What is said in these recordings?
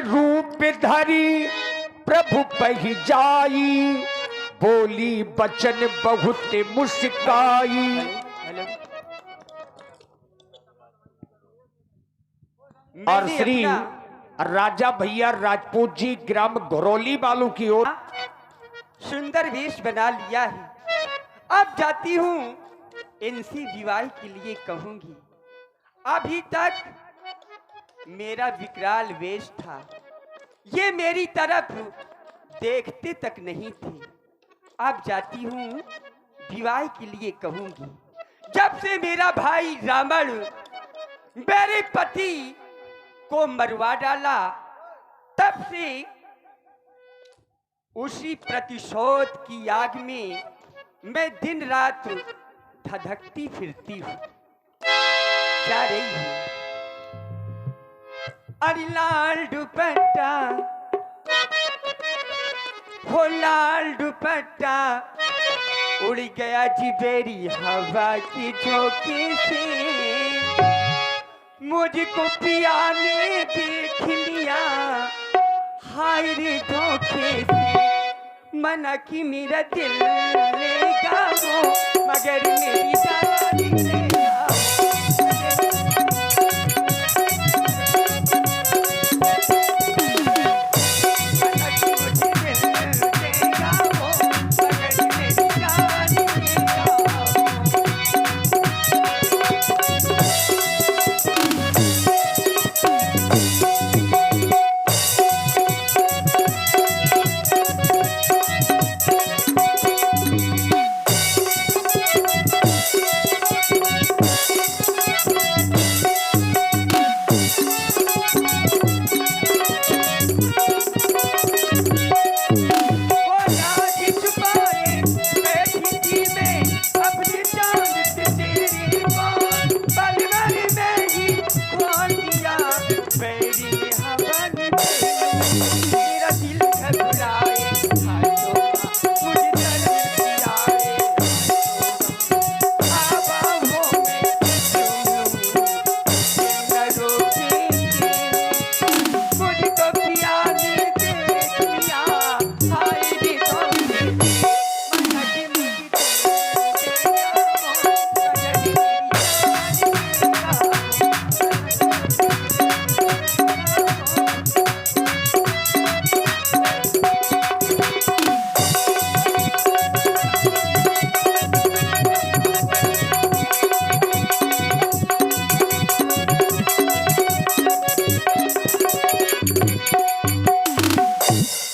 रूप धरी प्रभु पही जाई, बोली बचन बहुत मुस्काई। और श्री राजा भैया राजपूत जी ग्राम घरौली वालों की ओर सुंदर वेश बना लिया है। अब जाती हूँ इनसे विवाह के लिए कहूंगी। अभी तक मेरा विकराल वेश था, ये मेरी तरफ देखते तक नहीं थे। अब जाती हूँ विवाह के लिए कहूंगी। जब से मेरा भाई रावण मेरे पति को मरवा डाला, तब से उसी प्रतिशोध की आग में मैं दिन रात धधकती फिरती हूँ। जा रही हूँ। अरे लाल दुपट्टा, हो लाल दुपट्टा, उड़ गया जिबेरी हवा की झोंके से। मुझको पिया ने देख लिया, हाय रे धोखे से। मना कि मेरा दिल लेगा वो, मगर मेरी जान लेगा।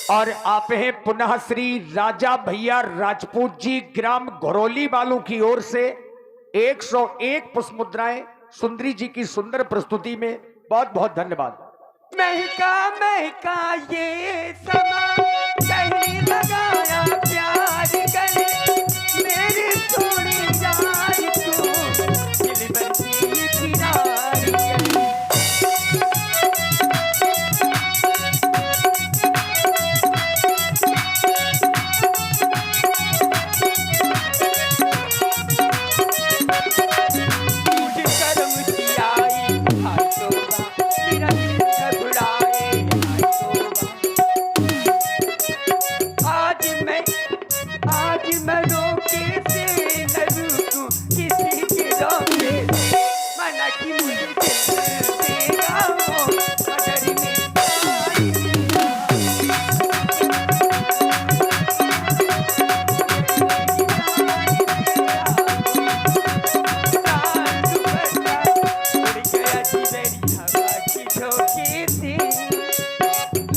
और आप हैं पुनः श्री राजा भैया राजपूत जी ग्राम घरौली वालों की ओर से 101 पुष्प मुद्राएं सुंदरी जी की सुंदर प्रस्तुति में। बहुत बहुत धन्यवाद। महका महका ये समा, कहीं लगाया प्यार गले, मेरी थोड़ी यार तू दिल बची किनार गले।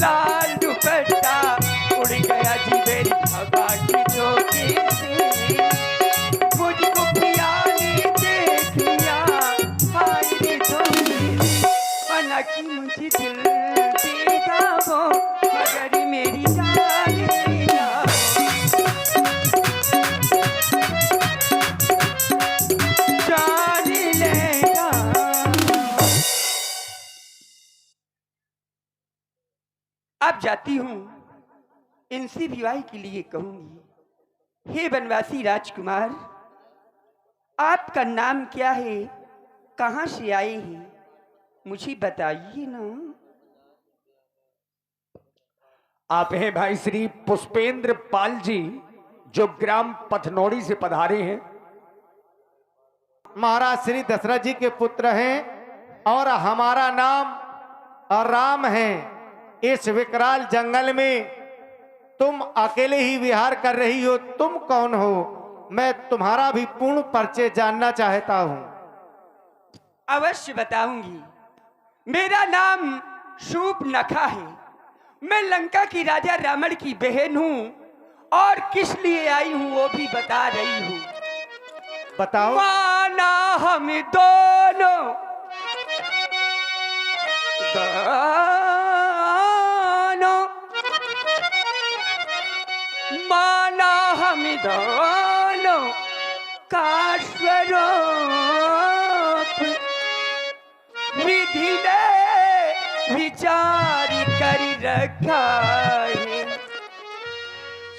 लाल दुपट्टा उड़ गया जी मेरी हवा की झोंके से। मुझको पिया ने देख लिया, हाय रे धोखे से। मना कि मुझे दिल देगा वो, मगर मेरी जान लेगा। जान लेगा। अब जाती हूँ इनसे विवाह के लिए कहूंगी। हे वनवासी राजकुमार, आपका नाम क्या है, कहाँ से आए हैं, मुझे बताइए ना। आप हैं भाई श्री पुष्पेंद्र पाल जी, जो ग्राम पथनौड़ी से पधारे हैं। महाराज श्री दशरथ जी के पुत्र हैं और हमारा नाम राम है। इस विकराल जंगल में तुम अकेले ही विहार कर रही हो, तुम कौन हो? मैं तुम्हारा भी पूर्ण परिचय जानना चाहता हूं। अवश्य बताऊंगी। मेरा नाम शूर्पणखा है। मैं लंका की राजा रावण की बहन हूं और किस लिए आई हूं वो भी बता रही हूं। बताओ। माना हम दोनों माना हम दोनों का स्वरूप विधि ने विचार कर रखा है।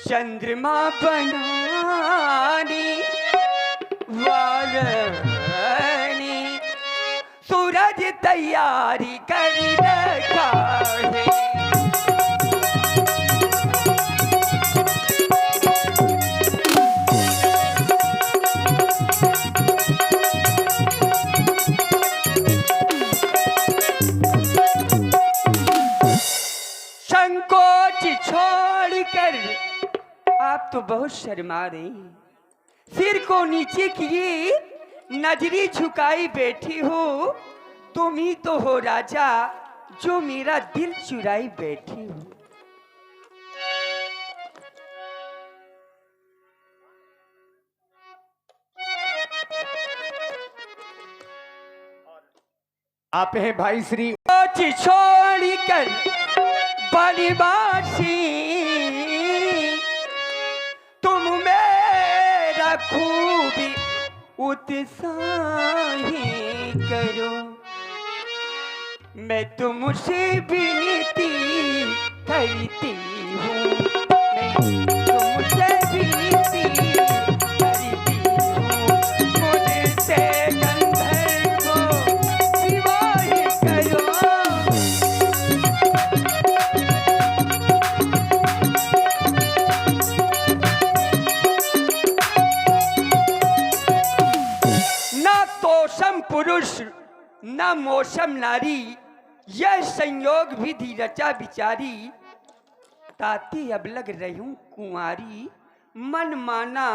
चंद्रमा बनानी वाली सूरज तैयारी कर रखा है। संकोच छोड़कर आप तो बहुत शर्मा रही हैं। सिर को नीचे किए नजरी झुकाई बैठी हो। तुम ही तो हो राजा जो मेरा दिल चुराई बैठी हो। आप हैं भाई श्री छोड़ कर बनवासी तुम मेरा खूबी उत्साही करो। मैं तुमसे विनती करती हूँ। मैं तुमसे विनती करती हूँ। मुझसे गंधर्व को विवाह करो। पुरुष न मौसम नारी, यह संयोग विधि रचा बिचारी। ताती अब लग रही हूं कुंवारी, मन माना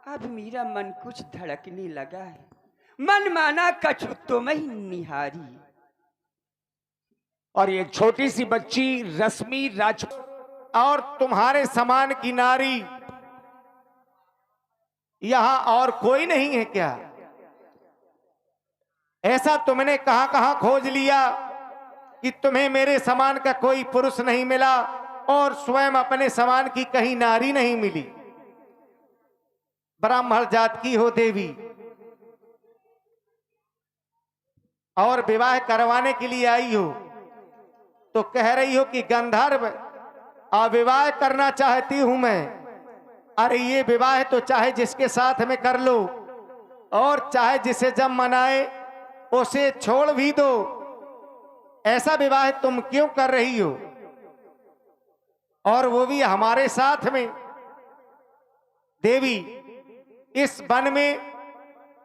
अब मेरा मन कुछ धड़कने लगा है। मन माना कछु तुम ही निहारी। और ये छोटी सी बच्ची रश्मि राजपूत और तुम्हारे समान की नारी यहां और कोई नहीं है क्या? ऐसा तुमने कहां कहां खोज लिया कि तुम्हें मेरे समान का कोई पुरुष नहीं मिला और स्वयं अपने समान की कहीं नारी नहीं मिली? ब्राह्मण जात की हो देवी और विवाह करवाने के लिए आई हो तो कह रही हो कि गंधर्व विवाह करना चाहती हूं मैं। अरे ये विवाह तो चाहे जिसके साथ में कर लो और चाहे जिसे जब मनाए उसे छोड़ भी दो। ऐसा विवाह तुम क्यों कर रही हो? और वो भी हमारे साथ में। देवी, इस वन में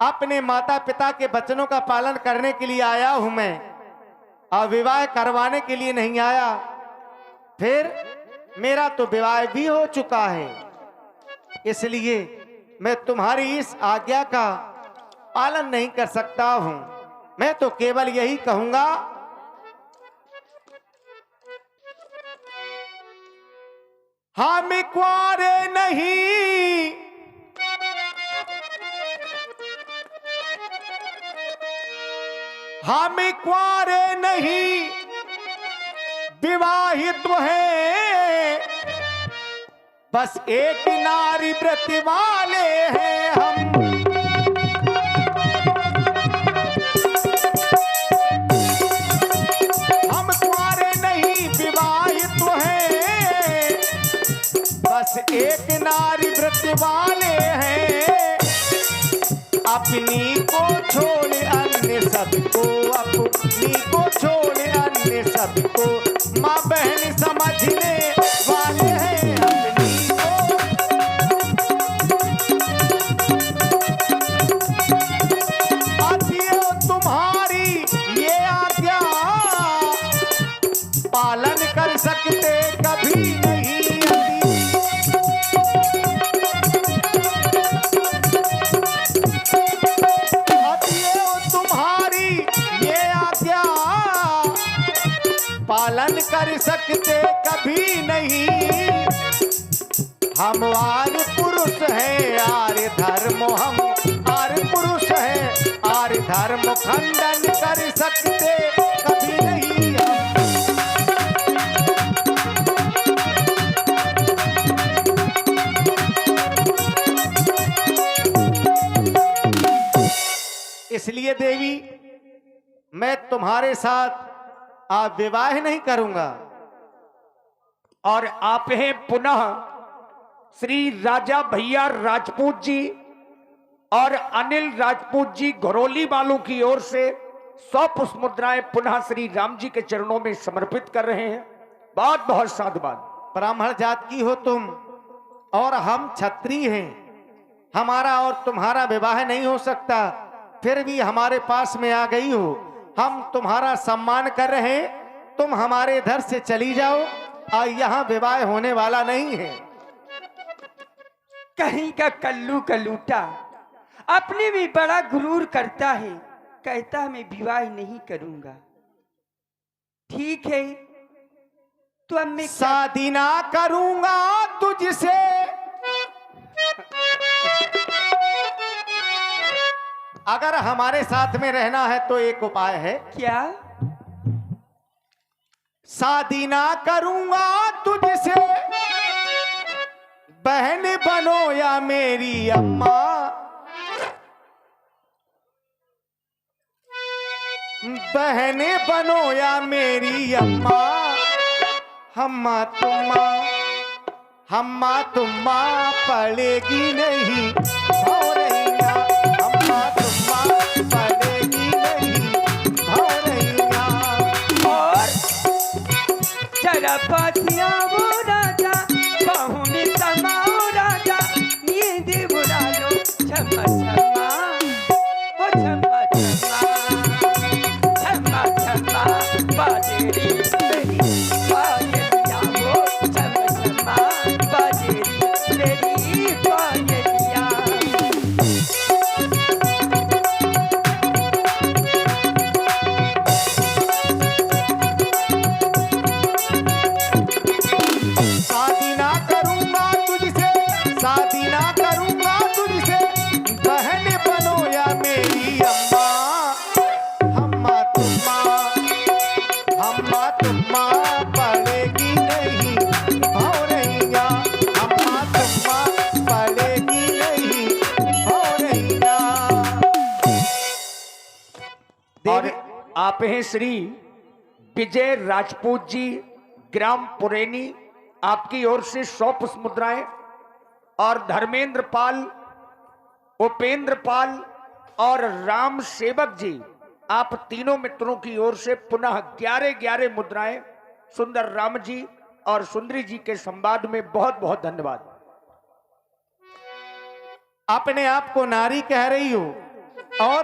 अपने माता पिता के वचनों का पालन करने के लिए आया हूं मैं, और विवाह करवाने के लिए नहीं आया। फिर मेरा तो विवाह भी हो चुका है, इसलिए मैं तुम्हारी इस आज्ञा का पालन नहीं कर सकता हूं। मैं तो केवल यही कहूंगा, हम कुंवारे नहीं, हम कुंवारे नहीं विवाहित हैं, बस एक नारी व्रत वाले हैं हम। बस एक नारी व्रत वाले हैं, अपनी को छोड़ अन्य सबको, अपनी को छोड़ अन्य सबको माँ बहन समझ ले। कभी नहीं अति तुम्हारी ये आज्ञा पालन कर सकते कभी नहीं। हम आर्य पुरुष हैं आर्य धर्म, हम आर्य पुरुष हैं आर्य धर्म खंडन कर सकते कभी नहीं हम। इसलिए देवी मैं तुम्हारे साथ विवाह नहीं करूंगा। और आप हैं पुनः श्री राजा भैया राजपूत जी और अनिल राजपूत जी घरौली वालों की ओर से 100 पुष्प मुद्राएं पुनः श्री राम जी के चरणों में समर्पित कर रहे हैं। बहुत बहुत साधुवाद। ब्राह्मण जात की हो तुम और हम क्षत्रिय हैं, हमारा और तुम्हारा विवाह नहीं हो सकता, फिर भी हमारे पास में आ गई हो। हम तुम्हारा सम्मान कर रहे हैं, तुम हमारे इधर से चली जाओ और यहाँ विवाह होने वाला नहीं है। कहीं का कल्लू कलूटा अपने भी बड़ा गुरूर करता है, कहता है मैं विवाह नहीं करूंगा। ठीक है तो अब मैं शादी ना करूंगा तुझसे, अगर हमारे साथ में रहना है तो एक उपाय है। क्या? शादी ना करूंगा तुझसे, बहन बनो या मेरी अम्मा, बहन बनो या मेरी अम्मा, हम्मा तुम्मा पड़ेगी नहीं भौरैया, हम्मा तुम्मा पड़ेगी नहीं भौरैया। और जरा पातिया वो राजा बाहू में समाओ राजा, नींद बुला लो छम्मा छम्मा, ओ छम्मा छम्मा, छम्मा छम्मा बाजेरी मेरी पायलिया, वो छम्मा छम्मा बाजेरी मेरी पायलिया। शादी ना करूंगा तुझसे, शादी ना करूंगा तुझसे, बहन बनो या मेरी अम्मा, हम्मा तुम्मा पड़ेगी नहीं भौरैया, हम्मा तुम्मा पड़ेगी नहीं भौरैया। और आप हैं श्री विजय राजपूत जी ग्राम पुरैनी, आपकी ओर से 100 पुष्प मुद्राएं। और धर्मेंद्र पाल, उपेंद्र पाल और राम सेवक जी, आप तीनों मित्रों की ओर से पुनः 11 मुद्राएं सुंदर राम जी और सुंदरी जी के संवाद में बहुत बहुत धन्यवाद। अपने आप को नारी कह रही हो,